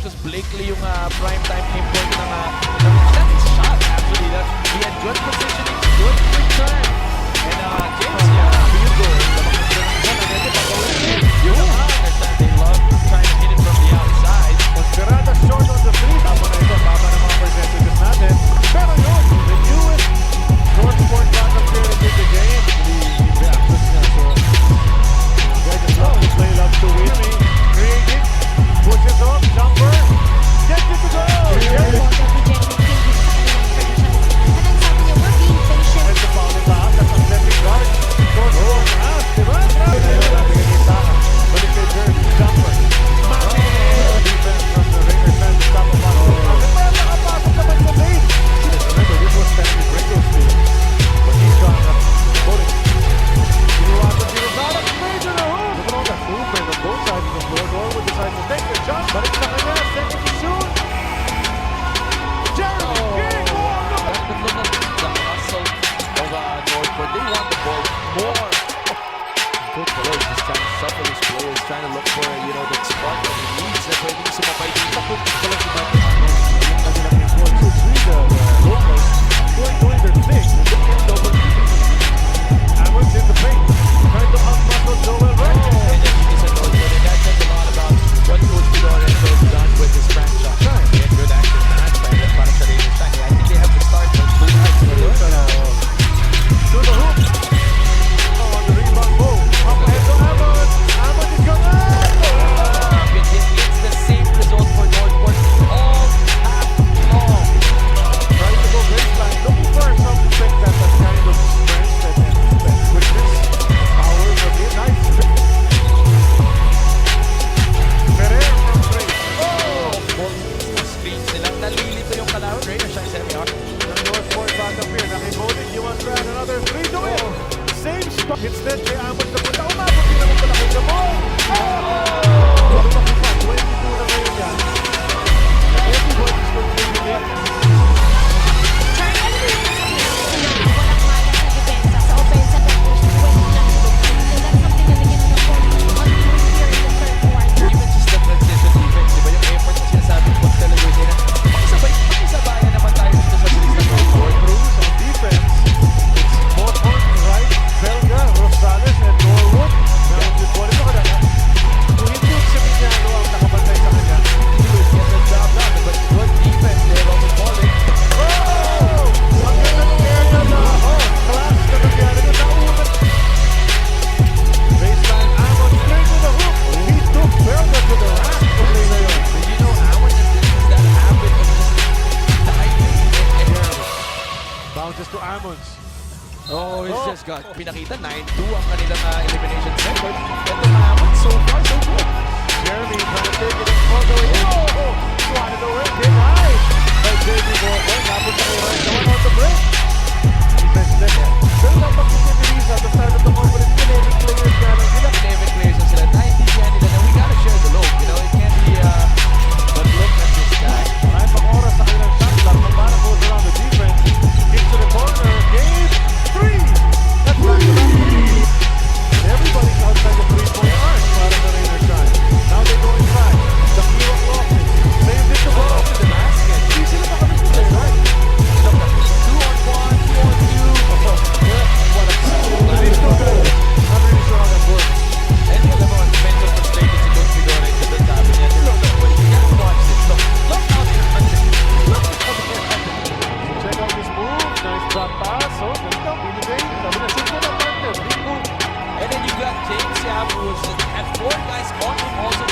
Because Blakely yung prime time import ng that shot actually. He had good positioning, good return. And James, field goal. You understand they love trying to hit it from the outside. Considerada short on the three. Tama na ito, tama na mga percentages natin. Pero yun, the newest Northport backup player in the game. The reactions niya. So, guys just love to play, love to win. Creating, pushes off, jumper, gets it to go! And the foul in taas, that's a stepping guard. Goes to the pass, diba? Balik kay Jeremy, jumper. Defense from the Raiders trying to stop a pass. Pero nakapasok naman sa lane. Remember, this was Stanley Pringle's team. But he's gone up. Bowling. Sinuwasan si Rosada. Major na hook. Look at all that movement on both sides of the floor. Norwood decides to take the shot. Balik sa kanya. Second to shoot. Jeremy King. Look at the hustle of Northport. They want the ball more. Good play, just trying to shuffle his players, trying to look for, that spot that he needs. That's why he's sumabay dito. Doing their thing. Amos in the paint. Trying to out-muscle Joel right. And then he said, and that says a lot about what Coach Lorenzo has done with his franchise. He had good action management. That's para sa Raiders. I think they have to start from two nights. To the hoop. On the rebound move. Up ahead to Amos. Amos is gonna. It's the same result for Northport all half long. Trying to go baseline. Looking for something that has kind of strength and quickness. Power from it. Nice. Ferrer from three. Screens nila. Nalilito yung kalawin. Raiders siya semi-hard. The Northport back up here. Nakikonin. You want to add another three to it. Same spot. Instead, kay Amos na punta. Umabot din naman pala kung the ball. Lumaki pa. 22 na ngayon yan. And everybody's continuing it. Even just the transition defense, diba yung effort na sinasabi ko sa television na makisabayan naman tayo dito sa bilis na Northport. Cruz on defense. It's Northport, right? Belga, Rosales, and Norwood. Now, just what ito ka na. Kung hindi si Mignano ang nakabantay sa kanya, He will get the job done, but good defense there on the calling. oh! Ang ganda ng area na. Class na nangyari na naunat. Baseline, Amon straight to the hook. He took Belga to the rack. Tuloy na yun. Aaron has that habit of just diving and Bounces to Amons. oh, it's just got pinakita 9-2 ang kanilang elimination record. Ito naman, so far so good. Jeremy trying to take it all the way. Oh! Swatted away. Hit high. By JB Morgan. Tapos na kayo right naman on the break. Defense there. Pero napag-utilize at the start of the conference. 11 players na lang sila. 11 players na sila. Naintindihan nila na we gotta share the load. It can't be but look at this guy. Maraming pang oras sa kanilang shot clock. Mabara goes around the defense. Kick to the corner. Game 3. That's back to back. And everybody's outside the three-point arc. Para sa Raiders side. Now they go inside. The hero closes. Saves it to ball. To the basket. Hindi sila makamit to right. 2-on-1, 2-on-2. What a foul. That is no good. I'm really sure how that works. And alam mo, medyo frustrated si Coach Fedora ito doon sabi niya, look, you gotta watch this. Look how they're under. Look how they're under. Check out this move. Nice drop pass. Oh, ganda. Binigay. Sabi na, simple na partner. Big move. And then you got James Yap, who had 4 guys on him also